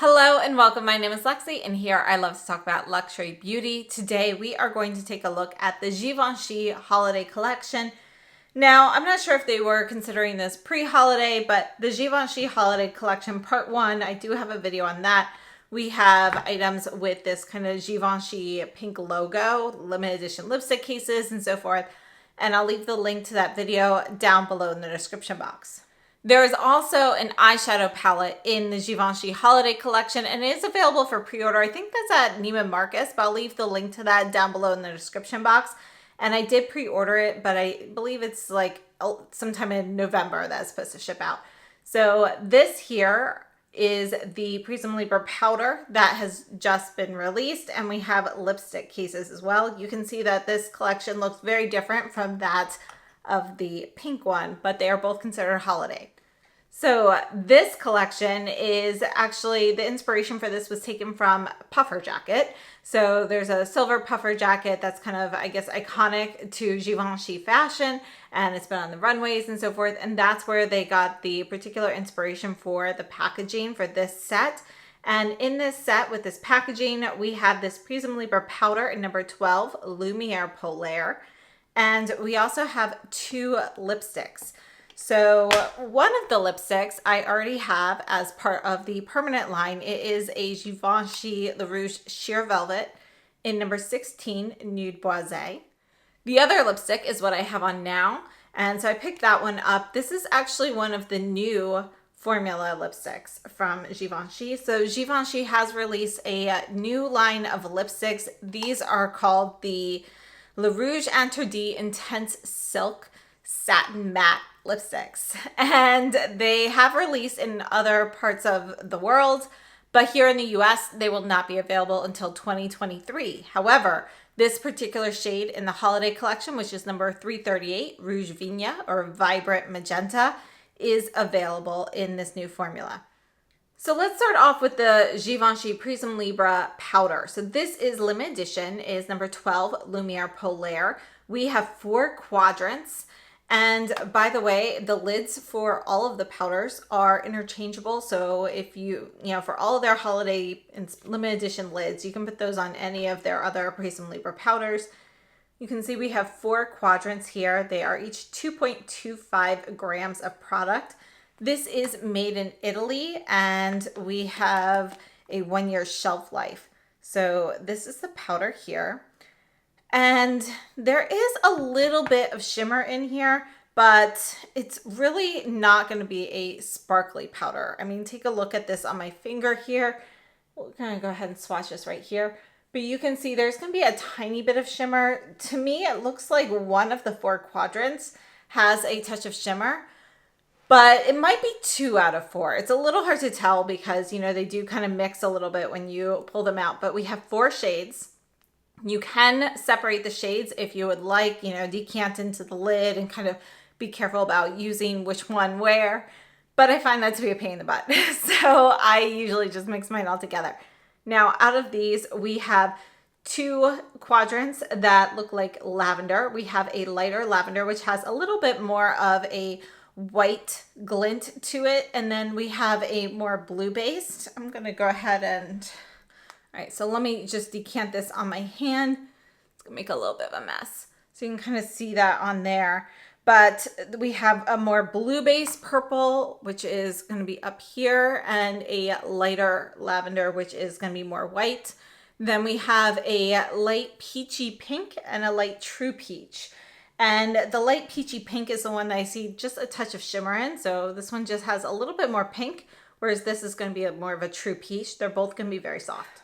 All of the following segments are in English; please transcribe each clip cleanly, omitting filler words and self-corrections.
Hello and welcome. My name is Lexi and here I love to talk about luxury beauty. Today we are going to take a look at the Givenchy holiday collection. Now, I'm not sure if they were considering this pre-holiday, but the Givenchy holiday collection part 1, I do have a video on that. We have items with this kind of Givenchy pink logo, limited edition lipstick cases and so forth. And I'll leave the link to that video down below in the description box. There is also an eyeshadow palette in the Givenchy holiday collection and it is available for pre-order. I think that's at Neiman Marcus, but I'll leave the link to that down below in the description box. And I did pre-order it, but I believe it's like sometime in November that's supposed to ship out. So this here is the Prisme Libre powder that has just been released, and we have lipstick cases as well. You can see that this collection looks very different from that of the pink one, but they are both considered holiday. So this collection is actually, the inspiration for this was taken from puffer jacket. So there's a silver puffer jacket that's kind of, I guess, iconic to Givenchy fashion, and it's been on the runways and so forth. And that's where they got the particular inspiration for the packaging for this set. And in this set with this packaging, we have this Prisme Libre powder in number 12, Lumiere Polaire. And we also have 2 lipsticks. So one of the lipsticks I already have as part of the permanent line. It is a Givenchy Le Rouge Sheer Velvet in number 16, Nude Boise. The other lipstick is what I have on now. And so I picked that one up. This is actually one of the new formula lipsticks from Givenchy. So Givenchy has released a new line of lipsticks. These are called the Le Rouge Interdit Intense Silk Satin Matte lipsticks, and they have released in other parts of the world, but here in the US they will not be available until 2023. However, this particular shade in the holiday collection, which is number 338, Rouge Vigne or Vibrant Magenta, is available in this new formula. So let's start off with the Givenchy Prisme Libre powder. So this is limited edition, is number 12, Lumiere Polaire. We have 4 quadrants. And by the way, the lids for all of the powders are interchangeable. So if for all of their holiday and limited edition lids, you can put those on any of their other Prisme Libre powders. You can see we have 4 quadrants here. They are each 2.25 grams of product. This is made in Italy and we have a 1-year shelf life. So this is the powder here. And there is a little bit of shimmer in here, but it's really not going to be a sparkly powder. I mean, take a look at this on my finger here. We're going to go ahead and swatch this right here. But you can see there's going to be a tiny bit of shimmer. To me, it looks like one of the 4 quadrants has a touch of shimmer, but it might be 2 out of 4. It's a little hard to tell because, they do kind of mix a little bit when you pull them out, but we have 4 shades. You can separate the shades if you would like, decant into the lid and kind of be careful about using which one where, but I find that to be a pain in the butt. So I usually just mix mine all together. Now, out of these, we have 2 quadrants that look like lavender. We have a lighter lavender, which has a little bit more of a white glint to it. And then we have a more blue based. I'm going to go ahead and, all right, so let me just decant this on my hand. It's going to make a little bit of a mess. So you can kind of see that on there. But we have a more blue based purple, which is going to be up here, and a lighter lavender, which is going to be more white. Then we have a light peachy pink and a light true peach. And the light peachy pink is the one that I see just a touch of shimmer in. So this one just has a little bit more pink, whereas this is going to be more of a true peach. They're both going to be very soft.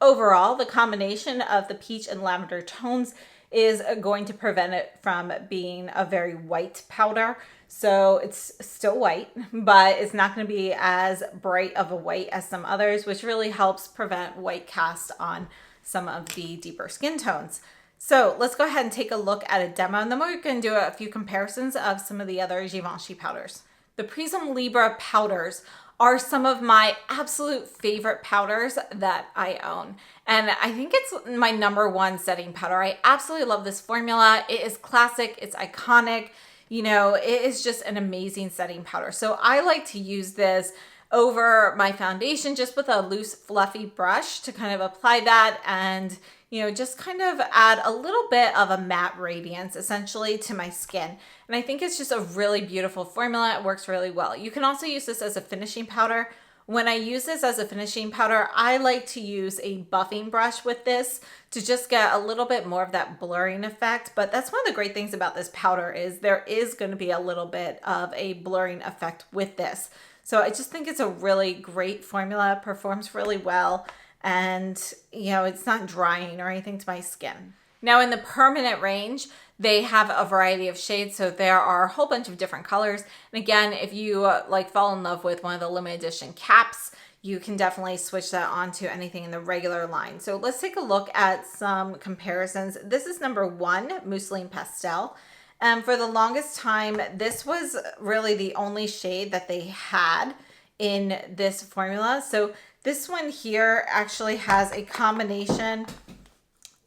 Overall, the combination of the peach and lavender tones is going to prevent it from being a very white powder. So it's still white, but it's not going to be as bright of a white as some others, which really helps prevent white cast on some of the deeper skin tones. So let's go ahead and take a look at a demo, and then we're going to do a few comparisons of some of the other Givenchy powders. The Prisme Libre powders are some of my absolute favorite powders that I own. And I think it's my #1 setting powder. I absolutely love this formula. It is classic, it's iconic. It is just an amazing setting powder. So I like to use this over my foundation just with a loose fluffy brush to kind of apply that and, you know, just kind of add a little bit of a matte radiance essentially to my skin. And I think it's just a really beautiful formula. It works really well. You can also use this as a finishing powder. When I use this as a finishing powder, I like to use a buffing brush with this to just get a little bit more of that blurring effect. But that's one of the great things about this powder is there is going to be a little bit of a blurring effect with this. So I just think it's a really great formula, performs really well, and you know, it's not drying or anything to my skin. Now in the permanent range, they have a variety of shades, so there are a whole bunch of different colors. And again, if you like fall in love with one of the limited edition caps, you can definitely switch that onto anything in the regular line. So let's take a look at some comparisons. This is number 1, Mousseline Pastel. And for the longest time, this was really the only shade that they had in this formula. So this one here actually has a combination,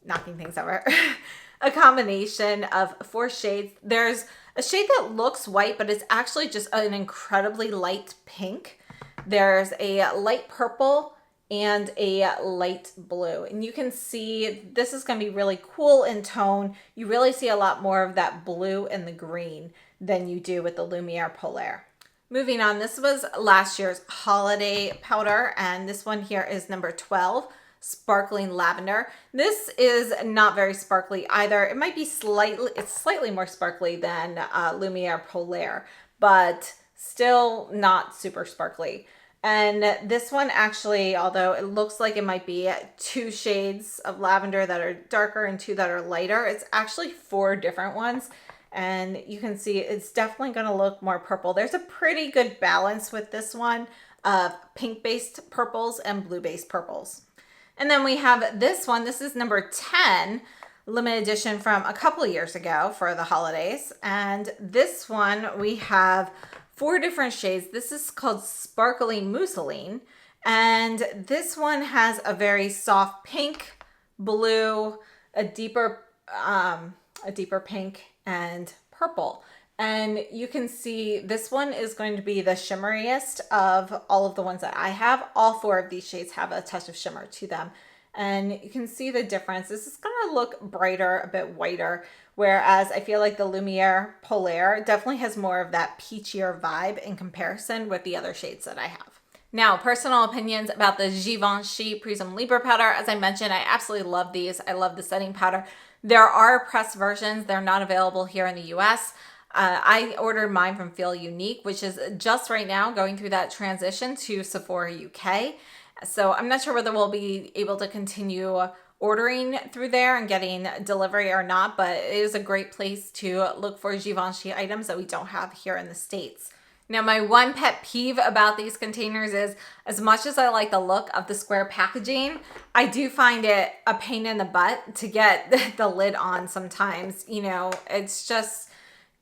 knocking things over, a combination of 4 shades. There's a shade that looks white, but it's actually just an incredibly light pink. There's a light purple and a light blue. And you can see this is going to be really cool in tone. You really see a lot more of that blue and the green than you do with the Lumiere Polaire. Moving on, this was last year's holiday powder, and this one here is number 12, Sparkling Lavender. This is not very sparkly either. It might be slightly more sparkly than Lumiere Polaire, but still not super sparkly. And this one actually, although it looks like it might be 2 shades of lavender that are darker and 2 that are lighter, it's actually 4 different ones. And you can see it's definitely going to look more purple. There's a pretty good balance with this one of pink-based purples and blue-based purples. And then we have this one. This is number 10, limited edition from a couple of years ago for the holidays. And this one we have 4 different shades. This is called Sparkling Mousseline. And this one has a very soft pink, blue, a deeper pink, and purple. And you can see this one is going to be the shimmeriest of all of the ones that I have. All 4 of these shades have a touch of shimmer to them. And you can see the difference. This is going to look brighter, a bit whiter, whereas I feel like the Lumiere Polaire definitely has more of that peachier vibe in comparison with the other shades that I have. Now, personal opinions about the Givenchy Prisme Libre powder. As I mentioned, I absolutely love these. I love the setting powder. There are pressed versions. They're not available here in the US. I ordered mine from Feel Unique, which is just right now going through that transition to Sephora UK. So I'm not sure whether we'll be able to continue ordering through there and getting delivery or not, but it is a great place to look for Givenchy items that we don't have here in the States. Now, my one pet peeve about these containers is, as much as I like the look of the square packaging, I do find it a pain in the butt to get the lid on sometimes. You know, it's just,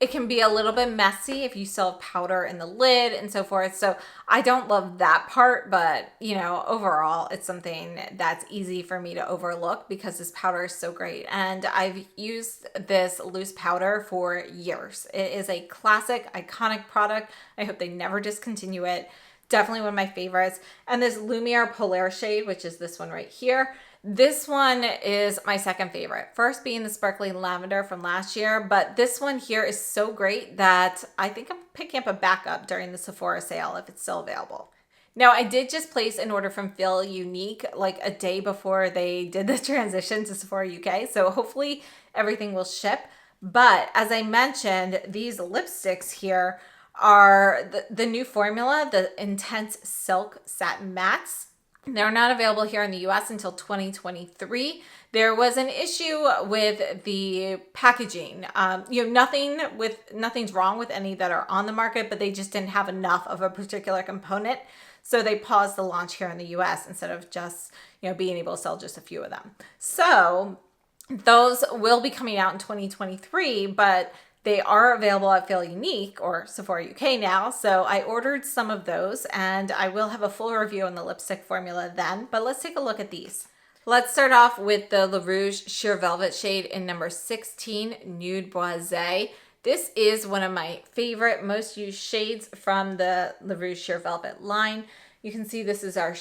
it can be a little bit messy if you still have powder in the lid and so forth. So I don't love that part, but you know, overall, it's something that's easy for me to overlook because this powder is so great. And I've used this loose powder for years. It is a classic, iconic product. I hope they never discontinue it. Definitely one of my favorites. And this Lumiere Polaire shade, which is this one right here, this one is my second favorite. First being the Sparkling Lavender from last year, but this one here is so great that I think I'm picking up a backup during the Sephora sale if it's still available. Now, I did just place an order from Feel Unique like a day before they did the transition to Sephora UK, so hopefully everything will ship. But as I mentioned, these lipsticks here are the new formula, the Intense Silk Satin Mattes. They're not available here in the US until 2023. There was an issue with the packaging. You know, nothing's wrong with any that are on the market, but they just didn't have enough of a particular component. So they paused the launch here in the US instead of just, you know, being able to sell just a few of them. So those will be coming out in 2023, but they are available at Feel Unique or Sephora UK now, so I ordered some of those and I will have a full review on the lipstick formula then, but let's take a look at these. Let's start off with the Le Rouge Sheer Velvet shade in number 16, Nude Boise. This is one of my favorite, most used shades from the Le Rouge Sheer Velvet line. You can see this is our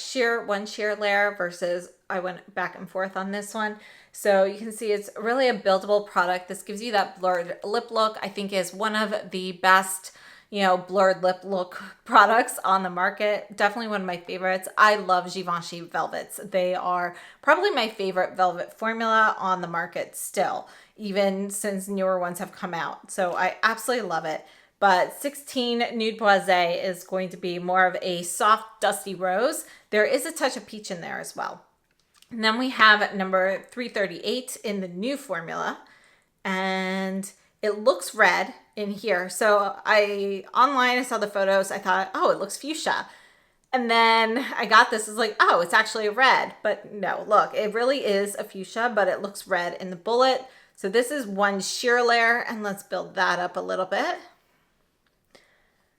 one sheer layer versus I went back and forth on this one. So you can see it's really a buildable product. This gives you that blurred lip look. I think is one of the best, blurred lip look products on the market. Definitely one of my favorites. I love Givenchy velvets. They are probably my favorite velvet formula on the market still, even since newer ones have come out. So I absolutely love it. But 16 Nude Boise is going to be more of a soft, dusty rose. There is a touch of peach in there as well. And then we have number 338 in the new formula. And it looks red in here. So online I saw the photos. I thought, oh, it looks fuchsia. And then I got this, it's like, oh, it's actually a red. But no, look, it really is a fuchsia, but it looks red in the bullet. So this is one sheer layer, and let's build that up a little bit.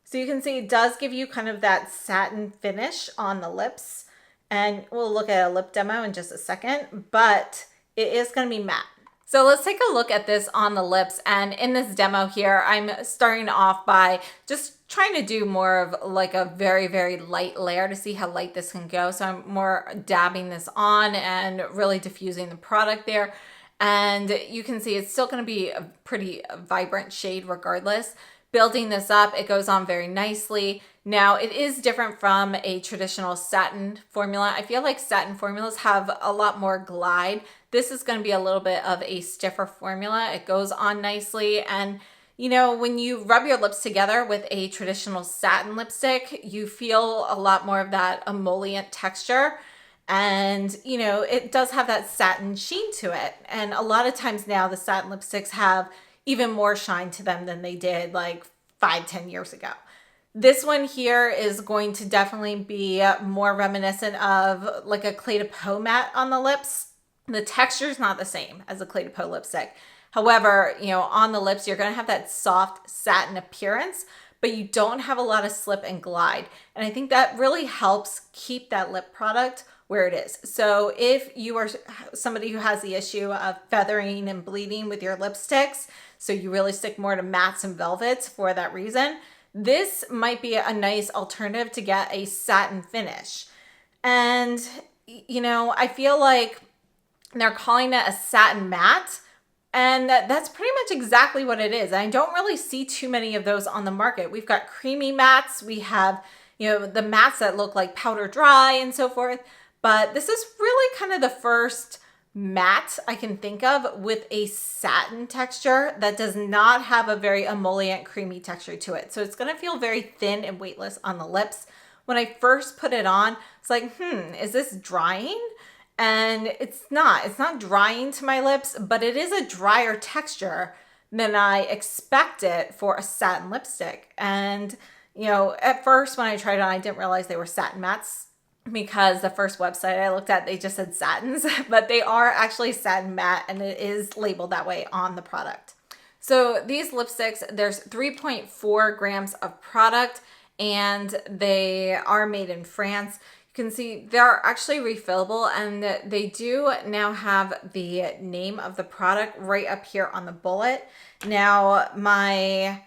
So you can see it does give you kind of that satin finish on the lips. And we'll look at a lip demo in just a second, but it is going to be matte. So let's take a look at this on the lips. And in this demo here, I'm starting off by just trying to do more of like a very, very light layer to see how light this can go. So I'm more dabbing this on and really diffusing the product there. And you can see it's still going to be a pretty vibrant shade regardless. Building this up, it goes on very nicely. Now, it is different from a traditional satin formula. I feel like satin formulas have a lot more glide. This is going to be a little bit of a stiffer formula. It goes on nicely. And, when you rub your lips together with a traditional satin lipstick, you feel a lot more of that emollient texture. And, it does have that satin sheen to it. And a lot of times now, the satin lipsticks have even more shine to them than they did like 5-10 years ago. This one here is going to definitely be more reminiscent of like a Cle de Peau matte on the lips. The texture is not the same as a Cle de Peau lipstick. However, on the lips, you're going to have that soft satin appearance, but you don't have a lot of slip and glide. And I think that really helps keep that lip product where it is. So if you are somebody who has the issue of feathering and bleeding with your lipsticks, so you really stick more to mattes and velvets for that reason, this might be a nice alternative to get a satin finish. And, I feel like they're calling it a satin matte, and that's pretty much exactly what it is. And I don't really see too many of those on the market. We've got creamy mattes. We have, the mattes that look like powder dry and so forth. But this is really kind of the first matte I can think of with a satin texture that does not have a very emollient, creamy texture to it. So it's going to feel very thin and weightless on the lips. When I first put it on, it's like, is this drying? And it's not drying to my lips, but it is a drier texture than I expected for a satin lipstick. And, at first when I tried it on, I didn't realize they were satin mattes, because the first website I looked at, they just said satins, but they are actually satin matte, and it is labeled that way on the product. So these lipsticks, there's 3.4 grams of product, and they are made in France. You can see they're actually refillable, and they do now have the name of the product right up here on the bullet. Now my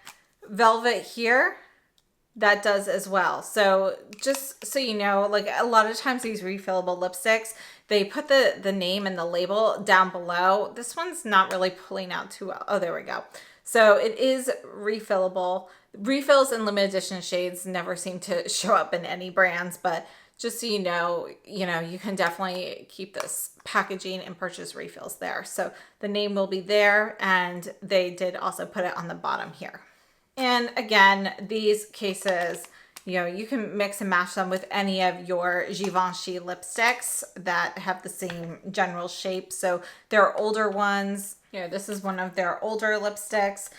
velvet here, that does as well. So just so you know, like a lot of times these refillable lipsticks, they put the name and the label down below. This one's not really pulling out too well. Oh, there we go. So it is refillable. Refills in limited edition shades never seem to show up in any brands, but just so you know, you can definitely keep this packaging and purchase refills there. So the name will be there, and they did also put it on the bottom here. And again, these cases, you can mix and match them with any of your Givenchy lipsticks that have the same general shape. So there are older ones. This is one of their older lipsticks.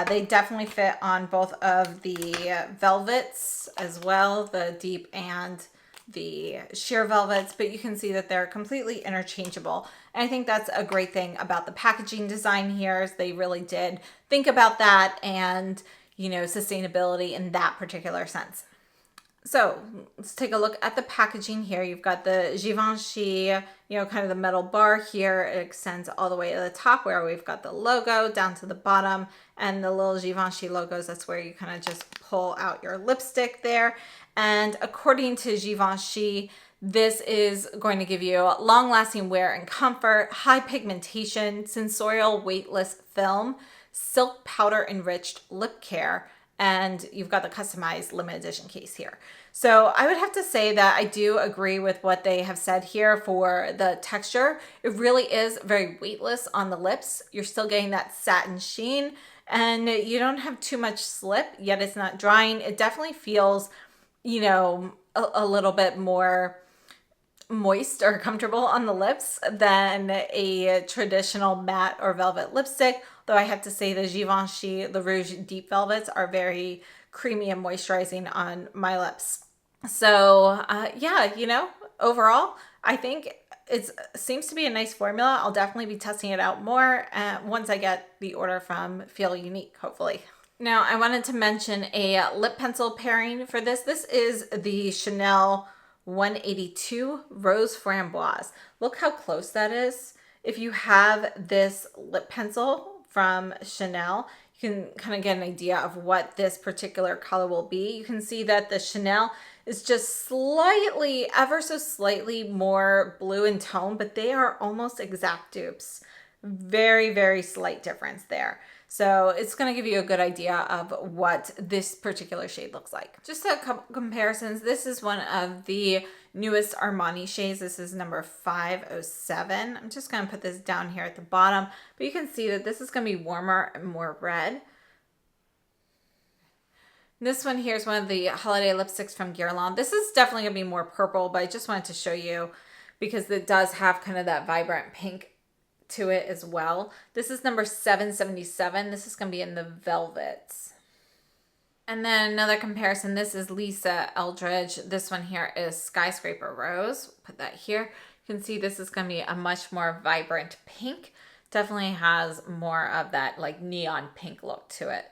They definitely fit on both of the velvets as well, the deep and the sheer velvets, but you can see that they're completely interchangeable. And I think that's a great thing about the packaging design here, is they really did think about that and, sustainability in that particular sense. So let's take a look at the packaging here. You've got the Givenchy, kind of the metal bar here. It extends all the way to the top where we've got the logo down to the bottom, and the little Givenchy logos. That's where you kind of just pull out your lipstick there. And according to Givenchy, this is going to give you long-lasting wear and comfort, high pigmentation, sensorial weightless film, silk powder enriched lip care, and you've got the customized limited edition case here. So I would have to say that I do agree with what they have said here for the texture. It really is very weightless on the lips. You're still getting that satin sheen, and you don't have too much slip, yet it's not drying. It definitely feels, a little bit more moist or comfortable on the lips than a traditional matte or velvet lipstick. Though I have to say the Givenchy, the Rouge Deep Velvets are very creamy and moisturizing on my lips. So overall, I think it seems to be a nice formula. I'll definitely be testing it out more once I get the order from Feel Unique, hopefully. Now, I wanted to mention a lip pencil pairing for this. This is the Chanel 182 Rose Framboise. Look how close that is. If you have this lip pencil from Chanel, you can kind of get an idea of what this particular color will be. You can see that the Chanel is just slightly, ever so slightly more blue in tone, but they are almost exact dupes. Very, very slight difference there. So it's going to give you a good idea of what this particular shade looks like. Just a couple comparisons. This is one of the newest Armani shades. This is number 507. I'm just going to put this down here at the bottom, but you can see that this is going to be warmer and more red. This one here is one of the holiday lipsticks from Guerlain. This is definitely going to be more purple, but I just wanted to show you because it does have kind of that vibrant pink to it as well. This is number 777. This is going to be in the velvets. And then another comparison, this is Lisa Eldridge. This one here is Skyscraper Rose. Put that here. You can see this is going to be a much more vibrant pink. Definitely has more of that like neon pink look to it.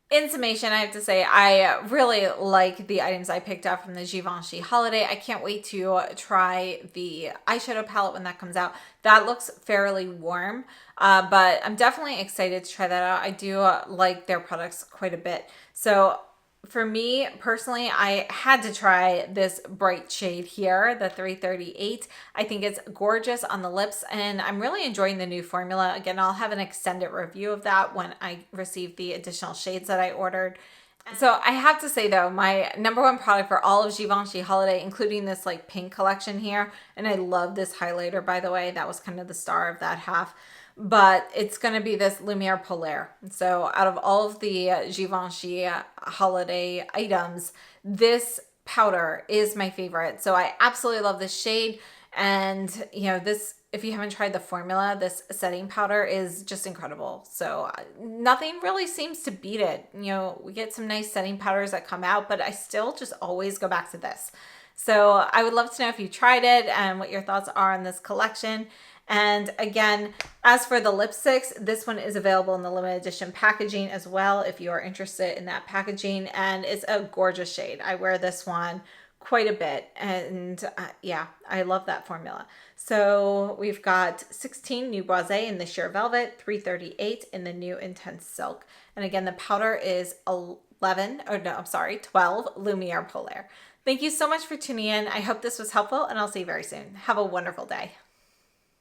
In summation, I have to say I really like the items I picked up from the Givenchy holiday. I can't wait to try the eyeshadow palette when that comes out. That looks fairly warm, but I'm definitely excited to try that out. I do like their products quite a bit. So for me personally, I had to try this bright shade here, the 338. I think it's gorgeous on the lips, and I'm really enjoying the new formula. Again, I'll have an extended review of that when I receive the additional shades that I ordered. So I have to say though, my number one product for all of Givenchy holiday, including this like pink collection here, and I love this highlighter, by the way, that was kind of the star of that half, but it's going to be this Lumiere Polaire. So out of all of the Givenchy holiday items, this powder is my favorite. So I absolutely love this shade. And this, if you haven't tried the formula, this setting powder is just incredible. So nothing really seems to beat it. We get some nice setting powders that come out, but I still just always go back to this. So I would love to know if you tried it and what your thoughts are on this collection. And again, as for the lipsticks, this one is available in the limited edition packaging as well if you are interested in that packaging. And it's a gorgeous shade. I wear this one quite a bit, and yeah, I love that formula. So we've got 16 Nude Boise in the sheer velvet, 338 in the new intense silk, and again the powder is 12 Lumiere Polaire. Thank you so much for tuning in. I hope this was helpful, and I'll see you very soon. Have a wonderful day.